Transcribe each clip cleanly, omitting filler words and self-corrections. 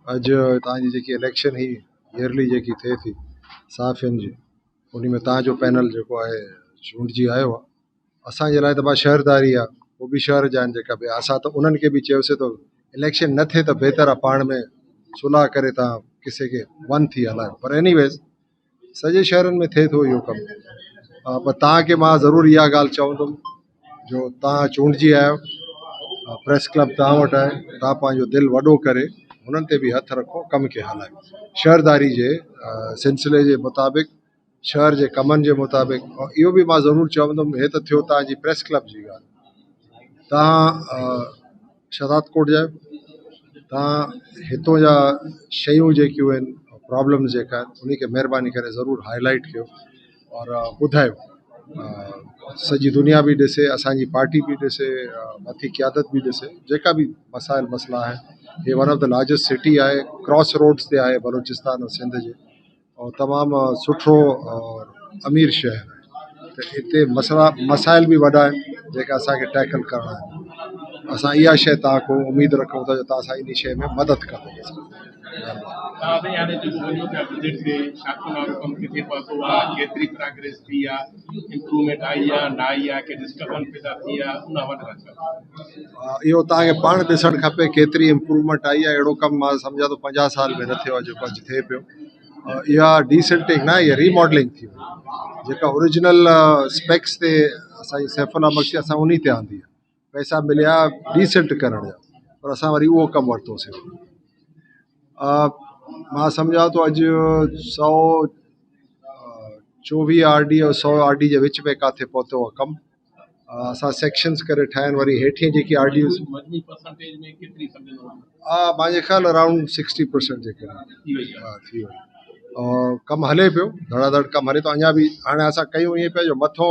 अॼु तव्हांजी जेकी इलेक्शन ही ईयरली जेकी थिए थी साफ़ियुनि जी, उन में तव्हांजो पैनल जेको आहे चूंडिजी आयो आहे। असांजे लाइ त बा शहरदारी आहे, उहो बि शहर जा आहिनि जेका बि, असां त उन्हनि खे बि चयोसीं त इलेक्शन न थिए त बहितर आहे, पाण में सुलह करे तव्हां किसे खे वन थी हलायो। पर एनीवेज़ सॼे शहरनि में थिए थो इहो कमु। पर तव्हांखे मां ज़रूरु इहा ॻाल्हि चवंदुमि, जो तव्हां चूंडिजी आहियो, प्रेस क्लब तव्हां वटि आहे, तव्हां पंहिंजो दिलि वॾो करे हुननि ते बि हथु रखो, कम खे हलायो शहरदारी जे सिलसिले जे मुताबिक़, शहर जे कमनि जे मुताबिक़। और इहो बि मां ज़रूरु चवंदुमि, हे त थियो तव्हांजी प्रेस क्लब जी ॻाल्हि। तव्हां शहदाद कोट जा, तव्हां हितों जा शयूं जेकियूं आहिनि, प्रॉब्लम्स जेका आहिनि, उन खे महिरबानी करे ज़रूरु हाईलाइट कयो और ॿुधायो। सॼी दुनिया बि ॾिसे, असांजी पार्टी बि ॾिसे, मथी क़यादत बि ॾिसे, जेका बि मसाइल मसला आहिनि। हे one of the largest city आहे, क्रॉस रोड्स ते आहे बलूचिस्तान और सिंध जे, और तमामु सुठो और अमीर शहर आहे। त हिते मसाइल बि वॾा आहिनि जेका असांखे टैकल करणा आहिनि। असां इहा शइ तव्हां खां उमेदु रखूं था जो तव्हां असां इन शइ में मदद कंदो। इहो तव्हांखे पाण ॾिसणु खपे केतिरी इम्प्रूवमेंट आई आहे। अहिड़ो कमु मां सम्झा थो 50 साल में न थियो आहे जेको अॼु थिए पियो। इहा डिसेंटिंग न, इहा रीमॉडलिंग थी वई, जेका ओरिजिनल स्पेक्स ते असांजी सैफुल्ला बख्शी असां उन ते आंदी आहे, पैसा मिलिया डिसेंट करण जा, पर असां वरी उहो कमु वरितोसीं। मां सम्झा थो अॼु 124 RD और 100 RD जे विच में किथे पहुतो आहे कमु। असां सेक्शन्स करे ठाहिया आहिनि। वरी हेठियूं जेकी RDs, हा मुंहिंजे ख़्याल अराउंड 60% जेके थी वई। कमु हले पियो, धड़ाधड़ कमु हले थो अञा बि। हाणे असां कयूं ईअं पिया जो मथो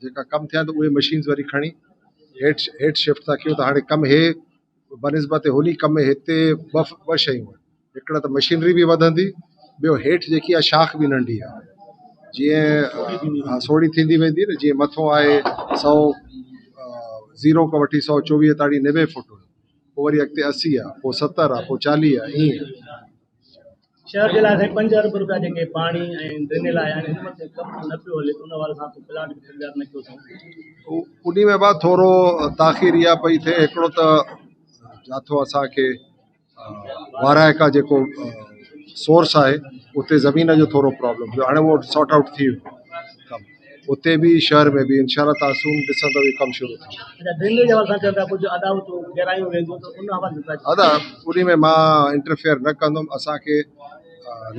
जेका कमु थिया त उहे मशीन्स वरी खणी हेठि शिफ्ट था कयूं। त हाणे कमु हे बनिस्बत होली कम में हिते ॿ शयूं आहिनि। हिकिड़ा त मशीनरी बि वधंदी, ॿियो हेठि जेकी आहे शाख बि नंढी आहे, जीअं सोड़ी थींदी वेंदी न। जीअं मथो आहे 0 खां वठी 124 ताईं 90 फुट, पोइ वरी अॻिते 80 आहे, पोइ 70 आहे, पोइ 40 आहे, ईअं। शहर जे लाइ 5 अरब रुपया जेके पाणी ऐं ड्रेनेज लाइ आहिनि, हिन मथे कमु न पियो हले, उन वारे सां प्लाट बि तयारु न कयो अथऊं। उन में बि थोरो ताख़ीर इहा पई थिए। हिकिड़ो त जिथो असांखे वाराइका जेको सोर्स आहे, उते ज़मीन जो थोरो प्रॉब्लम थियो, हाणे उहो सॉर्ट आउट थी वियो कमु। उते बि शहर में बि इंशाल्लाह तव्हां सून ॾिसंदव इहो कमु शुरू थी। अदा उन में मां इंटरफेयर न कंदुमि। असांखे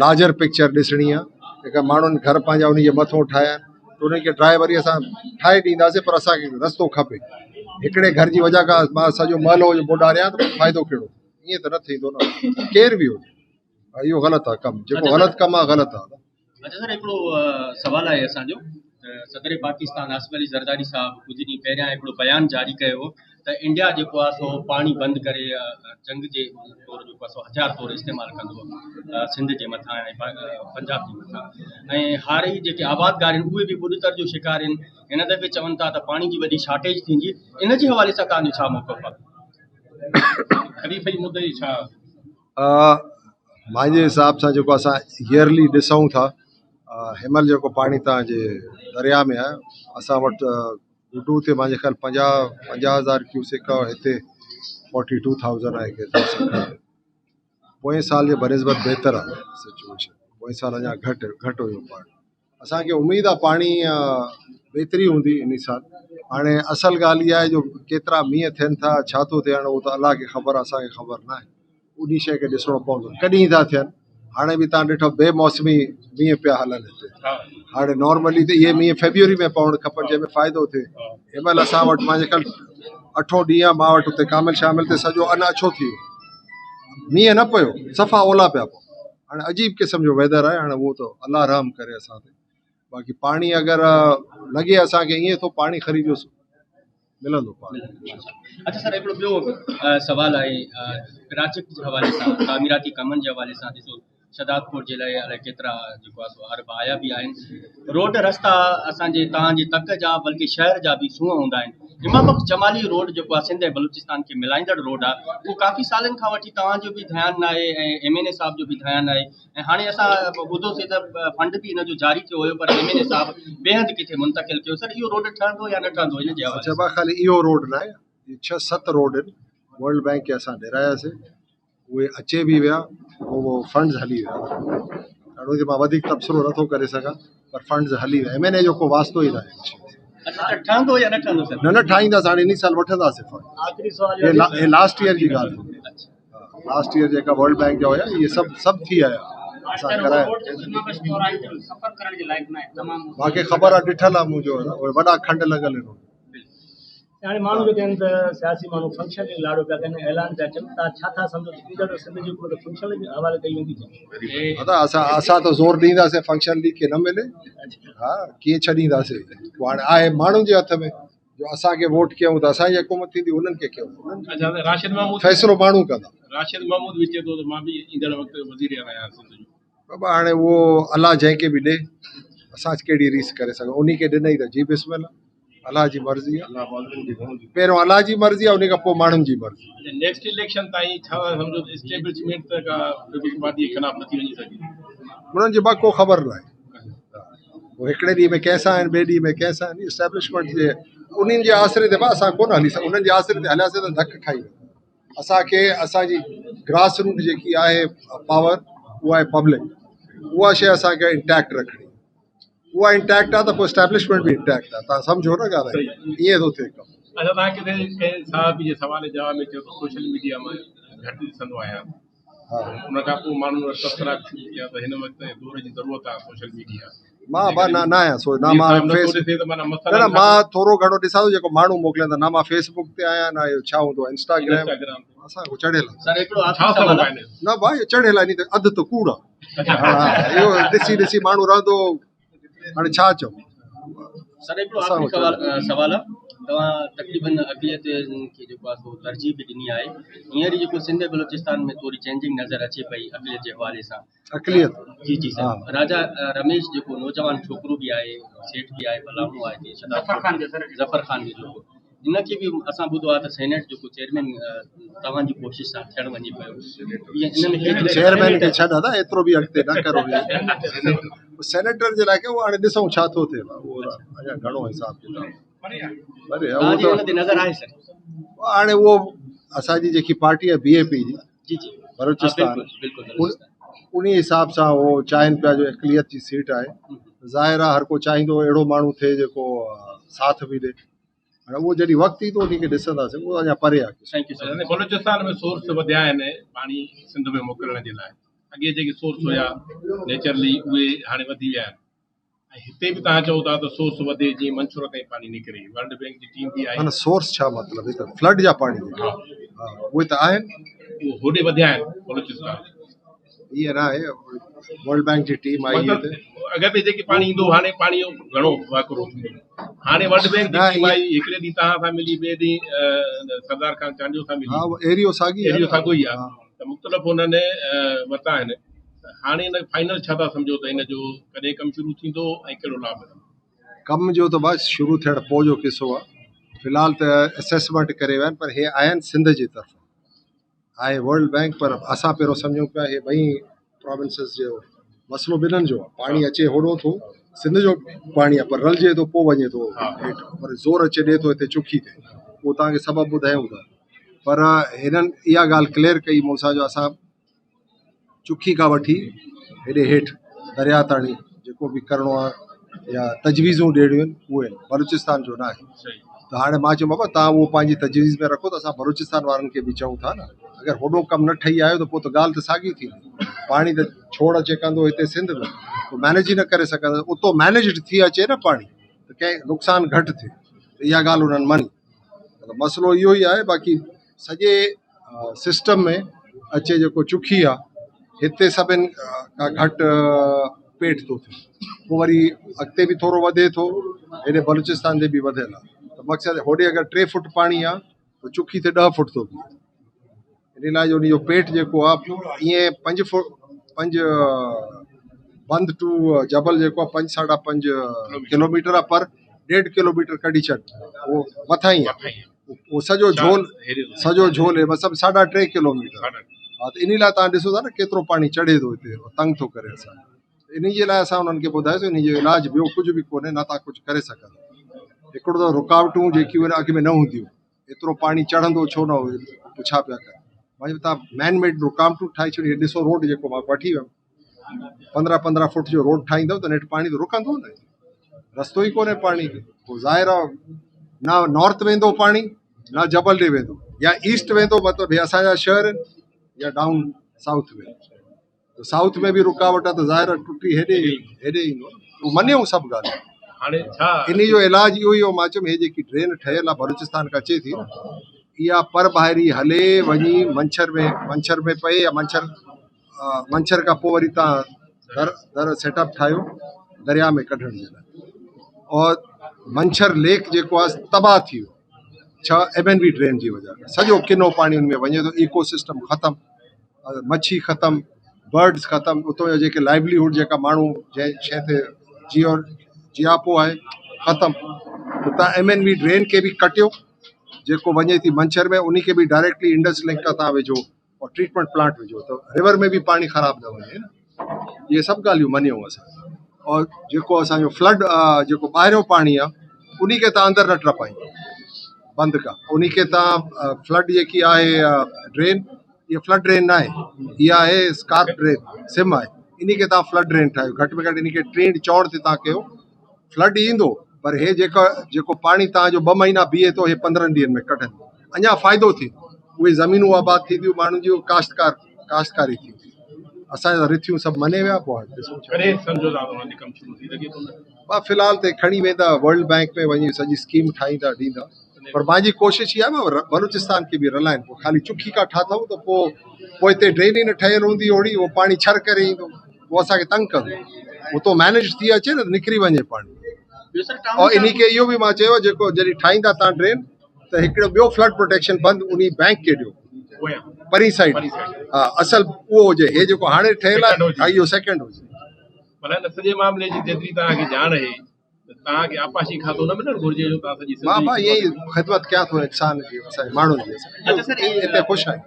लार्जर पिक्चर ॾिसणी आहे। जेका माण्हुनि घर पंहिंजा उन जे मथां ठाहिया आहिनि, त उन्हनि खे ठाहे वरी असां ठाहे ॾींदासीं, पर असांखे रस्तो खपे। हिकिड़े घर जी वजह खां मां सॼो महलो ॿोॾारियां त फ़ाइदो कहिड़ो? ईअं त न थींदो न, केर बि हुजे। इहो ग़लति आहे कमु, जेको ग़लति कमु आहे ग़लति आहे। अच्छा सर, हिकिड़ो सवाल आहे असांजो। सदर पाकिस्तान आसिफ अली ज़रदारी साहब कुझु ॾींहं पहिरियां हिकिड़ो बयानु जारी कयो त इंडिया जेको आहे सो पाणी बंदि करे जंग जे तौर जेको आहे सो हथियार तौरु इस्तेमालु कंदो आहे सिंध जे मथां ऐं पंजाब जे मथां। ऐं हाणे जेके आबादगार आहिनि उहे बि ॿुॾतर जो शिकार आहिनि। हिन दफ़े चवनि था त पाणी जी वॾी शॉर्टेज थींदी। इन जे हवाले सां तव्हांजो छा मौक़िफ़ आहे? ख़लीफ़ई मुद्दे जी छा? मुंहिंजे हिसाब सां जेको असां ईयरली ॾिसूं था, हिमल जेको पाणी तव्हांजे दरिया में आहे, असां वटि उडू ते मुंहिंजे ख़्याल 50,000 क्यूसेक, हिते 42,000 आहे। पोएं साल जे बनिस्बत बहितर आहे सिचुएशन। पोएं साल अञा घटि हुयो पाणी। असांखे उमेदु आहे पाणी बेहतरी हूंदी इन साल। हाणे असल ॻाल्हि इहा आहे जो केतिरा मींहं थियनि था, छा थो थिए, हाणे उहो त अलाह खे ख़बर आहे, असांखे ख़बर न आहे। उन शइ खे ॾिसणो पवंदो कॾहिं था थियनि। हाणे बि तव्हां ॾिठो बेमौसमी मींहं पिया हलनि हिते। हाणे नॉर्मली त इहे मींहं फेब्रुअरी में पवणु खपनि, जंहिंमें फ़ाइदो थिए। हिनमहिल असां वटि मुंहिंजे ख़्याल 8 ॾींहं मां वटि हुते कामिल शामिल ते सॼो अञा अछो थी वियो, मींहं न पियो, सफ़ा ओला पिया पओ। हाणे अजीब क़िस्म जो वेदर आहे। हाणे उहो त अलाह रहम करे असां ते। बाक़ी पाणी अगरि लॻे असांखे ईअं थो पाणी ख़रीदोसि, मिलंदो पाणी। अच्छा सर, हिकिड़ो ॿियो सवाल आहे प्रोजेक्ट जे हवाले सां, तामीराती कमनि जे हवाले सां। ॾिसो शदादपुर जे लाइ अलाए केतिरा जेको आहे सो अरब आया बि आहिनि। रोड रस्ता असांजे तव्हांजे तक जा बल्कि शहर जा बि सूंहं हूंदा आहिनि। इमाम बख़्श जमाली रोड जेको आहे सिंध ऐं बलूचिस्तान खे मिलाईंदड़ रोड आहे, उहो काफ़ी सालनि खां वठी तव्हांजो बि ध्यानु आहे ऐं MNA साहब जो बि ध्यानु आहे। ऐं हाणे असां ॿुधोसीं त फंड बि हिन जो जारी थियो हुयो, पर MNA साहब ॿिए हंधि किथे मुंतक़िल कयो। सर, इहो रोड ठहंदो या न ठहंदो हिन जे हवाले अच्छा सां? बा ख़ाली इहो रोड न आहे, 6-7 रोड आहिनि वर्ल्ड बैंक खे असां ॾिरायासीं, उहे अचे बि विया, उहो फंड्स हली विया। ॾाढो जे मां वधीक तबसरो नथो करे सघां, पर फंड्स हली विया। MNA जो को वास्तो ई न आहे। अच्छा, त ठहंदो या न ठहंदो सर? न ठाहींदासीं, हाणे इन साल वठंदासीं फंड। आख़िरी सवाल हे लास्ट ईयर जी ॻाल्हि थी। लास्ट ईयर जेका वर्ल्ड बैंक जा हुया, इहे सभु थी आया, असां कराया। मूंखे ख़बर आहे, ॾिठल आहे मुंहिंजो, उहे वॾा खंड लॻल आहिनि। हाणे माण्हू जेके आहिनि त सियासी माण्हू फंक्शन जो लाड़ो पिया कनि, ऐलान पिया कनि, तव्हां छा था सम्झो ईंदड़ सिंध जी हुकूमत फंक्शन जे हवाले कई वेंदी छा? दादा असां त ज़ोर ॾींदासीं फंक्शन लीग खे न मिले। हा, कीअं छॾींदासीं? हाणे आहे माण्हुनि जे हथ में, जो असांखे वोट कयूं त असांजी हुकूमत थींदी, उन्हनि खे कयूं। राशिद महमूद फ़ैसिलो माण्हू कंदा। राशिद महमूद बि चए थो त मां बि ईंदड़ वक़्तु वज़ीर आहियां सिंध जो। बाबा हाणे उहो अलाह जंहिंखे बि ॾे, असां कहिड़ी रीस करे सघूं। उन खे ॾिनई त जी बिस्मिल्लाह, अलाह जी मर्ज़ी आहे। पहिरियों अलाह जी मर्ज़ी आहे, उन खां पोइ माण्हुनि जी मर्ज़ी। नेक्स्ट इलेक्शन ताईं छा सम्झो एस्टेब्लिशमेंट त का पीपल्स पार्टी जे ख़िलाफ़ नथी वञी सघे? उन्हनि जे को ख़बर न आहे। उहो हिकिड़े ॾींहं में कंहिंसां आहिनि, ॿिए ॾींहं में कंहिंसां आहिनि। इस्टेब्लिशमेंट जे उन्हनि जे आसिरे ते असां कोन हली सघूं। उन्हनि जे आसिरे ते हलियासीं त धक खाई वेंदा। असांखे असांजी ग्रास रूट जेकी आहे पावर, उहा आहे पब्लिक। उहा शइ असांखे इंटैक्ट रखणी, उहा इंटैक्ट आहे त पोइ इस्टेब्लिशमेंट बि इंटैक्ट आहे। तव्हां सम्झो न ॻाल्हि, ईअं थो थिए कमु। अच्छा, तव्हां किथे कंहिं साहब जे सवाल जे जवाब में चयो त सोशल मीडिया में घटि ॾिसंदो आहियां, उन खां पोइ माण्हुनि वटि तबसरा कया त हिन वक़्तु दौर जी ज़रूरत आहे सोशल मीडिया। मां न आहियां न मां न मां थोरो घणो ॾिसां थो जेको माण्हू मोकिलियनि था। न मां फेसबुक ते आहियां, न इहो छा हूंदो आहे इंस्टाग्राम। असां चढ़ियल सर, हिकिड़ो आख़िरी सवाल आहे। न भाई चढ़ियल आहे, नी त अधु त कूड़ आहे। हा, इहो ॾिसी माण्हू रहंदो, हाणे छा चऊं। सर, हिकिड़ो आख़िरी सवाल आहे। तव्हां तक़रीबन अक़लियत खे जेको आहे सो तरजीह बि ॾिनी आहे। हींअर जेको सिंध बलूचिस्तान में थोरी चेंजिंग नज़र अचे पई अक़लियत जे हवाले सां। अक़लियत जी सर, राजा रमेश जेको नौजवान छोकिरो बि आहे, सेठ बि आहे, भलाणो आहे, ज़फ़र ख़ान जो जेको, इनखे बि असां ॿुधो आहे त सेनेट जेको चेयरमैन तव्हांजी कोशिशि सां थियणु वञे पियो। चेयरमैन खे छॾ दादा, एतिरो बि अॻिते न करो। सेनेटर जे लाइ के उहो हाणे ॾिसूं छा थो थिए। उहो अञा घणो हिसाब किताब नज़र आहे सर। हाणे उहो असांजी जेकी पार्टी आहे BAP जी बलूचिस्तान, उन हिसाब सां उहो चाहिनि पिया जो अक़लियत जी सीट आहे। ज़ाहिर आहे हर को चाहींदो अहिड़ो माण्हू थिए जेको साथ बि ॾे। हाणे उहो जॾहिं वक़्तु ईंदो उन खे ॾिसंदासीं, उहो अञा परे आहे। बलूचिस्तान में सोर्स वधिया आहिनि पाणी सिंध में मोकिलण जे लाइ। अॻे जेके सोर्स हुया नेचुरली, उहे हाणे वधी विया आहिनि। ऐं हिते बि तव्हां चओ था त सोर्स वधे, जीअं मंसूर ताईं पाणी निकिरे। वर्ल्ड बैंक जी टीम बि आई। सोर्स छा मतिलबु? त फ्लड जा पाणी उहे त आहिनि, उहे होॾे वधिया आहिनि बलूचिस्तान। ईअं न आहे, वर्ल्ड बैंक जी टीम आई हिते। अॻे बि जेके पाणी ईंदो, हाणे पाणी जो घणो वाकिरो थींदो। हाणे वर्ल्ड बैंक जी टीम आई, हिकिड़े ॾींहुं तव्हां सां मिली, ॿिए ॾींहुं सरदार खान चांडियो सां मिली। एरियो साॻी ई आहे। त मुख़्तलिफ़ हुननि वरिता आहिनि। हाणे हिन फाइनल छा था सम्झो त हिन जो कॾहिं कमु शुरू थींदो ऐं कहिड़ो लाभ? कम जो त बसि शुरू थियण पोइ जो किसो आहे। फ़िलहाल त असेसमेंट करे विया आहिनि, पर हे आहिनि सिंध जी तरफ़ आहे वर्ल्ड बैंक। पर असां पहिरियों सम्झूं पिया हे ॿई प्रोविंसिस जो मसइलो ॿिन्हिनि जो आहे। पाणी अचे होॾो थो, सिंध जो पाणी आहे, पर रलिजे थो पोइ वञे थो हेठि, पर ज़ोर अचे ॾिए थो हिते चुखी थिए। उहो तव्हांखे सबबु ॿुधायूं था। पर हिननि इहा ॻाल्हि क्लियर कई मूंसां जो असां चुखी खां वठी हेॾे हेठि दरिया ताणी जेको बि करिणो आहे या तजवीज़ूं ॾियणियूं आहिनि, उहे बलूचिस्तान जो न आहे। त हाणे मां चयो बाबा तव्हां उहो पंहिंजी तजवीज़ में रखो, त असां बलूचिस्तान वारनि खे बि चऊं था न। अगरि होॾो कमु न ठही आयो त पोइ त ॻाल्हि त साॻी थींदी। पाणी त छोड़ अचे कंदो हिते सिंध में, पोइ मैनेज ई न करे सघंदा। उतो मैनेज थी अचे न पाणी, त कंहिं नुक़सानु घटि थिए। त इहा ॻाल्हि उन्हनि मञी। त मसइलो इहो ई आहे। बाक़ी सॼे सिस्टम में अचे जेको चुखी आहे, हिते सभिनि खां घटि पेट थो थिए, पोइ वरी अॻिते बि थोरो वधे थो, हेॾे बलूचिस्तान ते बि वधियल आहे। त मक़सदु होॾे अगरि 3 फुट पाणी आहे त चुखी ते 10 फुट थो बीहे। इन लाइ जो उन जो पेट जेको आहे ईअं 5 बंद टू जबल जेको आहे 5.5 किलोमीटर आहे, पर 1.5 किलोमीटर कढी छॾ, उहो मथां ई आहे, उहो सॼो झोल आहे मतिलबु 3.5 किलोमीटर। हा, त इन लाइ तव्हां ॾिसो था न केतिरो पाणी चढ़े थो हिते, तंग थो करे असां। इन जे लाइ असां उन्हनि खे ॿुधायोसीं इन जो इलाज ॿियो कुझु बि कोन्हे, न तव्हां कुझु करे सघंदा। हिकिड़ो त रुकावटूं जेकियूं आहिनि अॻ में न हूंदियूं, एतिरो पाणी चढ़ंदो छो न हुयो, पुछा पिया कनि। भाई तव्हां मैन मेड रुकावटूं ठाहे छॾियूं। ॾिसो रोड जेको मां वठी वियुमि, 15 फुट जो रोड ठाहींदव त नेठि पाणी त रुकंदो न, रस्तो ई कोन्हे पाणी खे। पोइ ज़ाहिर आहे न नॉर्थ वेंदो पाणी, न जबल ॾे वेंदो, या ईस्ट वेंदो, मतिलबु हे असांजा शहर आहिनि, या डाउन साउथ में। त साउथ में बि रुकावट आहे त ज़ाहिर आहे टुटी हेॾे ईंदो। मञूं सभु ॻाल्हि, हाणे छा इन जो इलाज इहो ई हो। मां चयुमि हे जेकी ड्रेन ठहियल आहे बलूचिस्तान खां अचे थी, इहा पर ॿाहिरी हले वञी मंछर में पए, या मंछर खां पोइ वरी तव्हां दर सेटअप ठाहियो दरिया में कढण जे लाइ। और मंछर लेक जेको आहे तबाह थी वियो, छा MNV ड्रेन जी वजह खां। सॼो किनो पाणी उन में वञे थो, इकोसिस्टम ख़तमु, मच्छी ख़तमु, बर्ड्स ख़तमु, उतां जा जेके लाइवलीहुड जेका माण्हू जंहिं शइ ते जियापो आहे ख़तमु। त तव्हां MNV ड्रेन खे बि कटियो जेको वञे थी मंछर में, उन खे बि डायरेक्टली इंडस लिंक खां तव्हां विझो और ट्रीटमेंट प्लांट विझो, त रिवर में बि पाणी ख़राबु न वञे न। इहे सभु ॻाल्हियूं मञूं असां। और जेको असांजो फ्लड जेको ॿाहिरियों पाणी आहे, उन खे तव्हां अंदरि न टपाईंदो बंदि खां। उन खे तव्हां फ्लड जेकी आहे ड्रेन, इहा फ्लड ड्रेन न आहे, इहा आहे स्कार्प ड्रेन, सिम आहे। इन खे तव्हां फ्लड ड्रेन ठाहियो, घटि में घटि इन खे ट्रेंड चौड़ ते तव्हां कयो, फ्लड ईंदो, पर हे जेको पाणी तव्हांजो 2 महीना बीहे थो, हे 15 ॾींहंनि में कढनि, अञा फ़ाइदो थी। उहे ज़मीनूं आबाद थींदियूं, माण्हुनि जूं काश्तकारी थींदी। असांजा रिथियूं सभु मने विया। पोइ फ़िलहाल ते खणी वेंदा वर्ल्ड बैंक में वञी सॼी स्कीम ठाहींदा ॾींदा, पर मुंहिंजी कोशिशि इहा आहे न बलूचिस्तान खे बि रलाइनि। पोइ ख़ाली चुखी का ठाथऊं त पोइ हिते ड्रेन ई न ठहियल हूंदी ओड़ी, उहो पाणी छर करे ईंदो, उहो असांखे तंग कंदो। उतो मैनेज थी अचे न, निकिरी वञे पाणी। और इन खे इहो बि मां चयो, जेको जॾहिं ठाहींदा तव्हां ड्रेन, त हिकिड़ो ॿियो फ्लड प्रोटेक्शन बंदि उन बैंक खे ॾियो, परी साइड। हा, असल उहो हुजे, हे जेको हाणे ठहियल आहे इहो सेकेंड हुजे। पर सॼे मामले जी जेतिरी तव्हांखे ॼाण आहे, तव्हांखे आपाशी खातो न मिलणु घुरिजे जो तव्हां सॼी मां ईअं ई ख़िदमत कयां थो इंसान जी, असांजे माण्हुनि जी। हिते ख़ुशि आहियूं।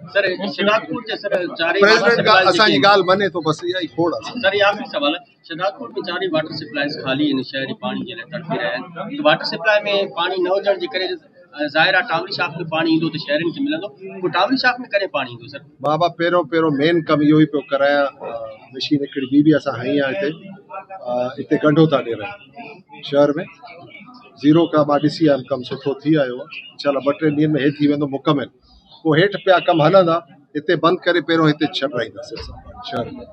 प्रेसिडेंट असांजी ॻाल्हि मञे थो, बसि इहा ई खोड़ आहे। सर, ये आखिरी सवाल है। शहजादपुर में 4 वाटर सप्लाईज़ खाली इन शहरी पानी जे लाइ तड़पी रहिया आहिनि। तो वाटर सप्लाई में पानी न हुजण जे करे ज़ाहिर आहे टावरी शाख में पाणी ईंदो त शहरनि खे मिलंदो, पोइ टावरी शाख में कॾहिं पाणी ईंदो सर? बाबा पहिरियों मेन कमु इहो ई पियो करायां। मशीन हिकिड़ी ॿी असां हई आहे हिते गंढो था ॾेरायूं शहर में। ज़ीरो का मां ॾिसी आयुमि, कमु सुठो थी आयो आहे। इंशाल्लाह 2-3 ॾींहंनि में हेठि थी वेंदो मुकमिल। पोइ हेठि पिया कमु हलंदा, हिते बंदि करे पहिरियों हिते छॾाईंदासीं शहर में।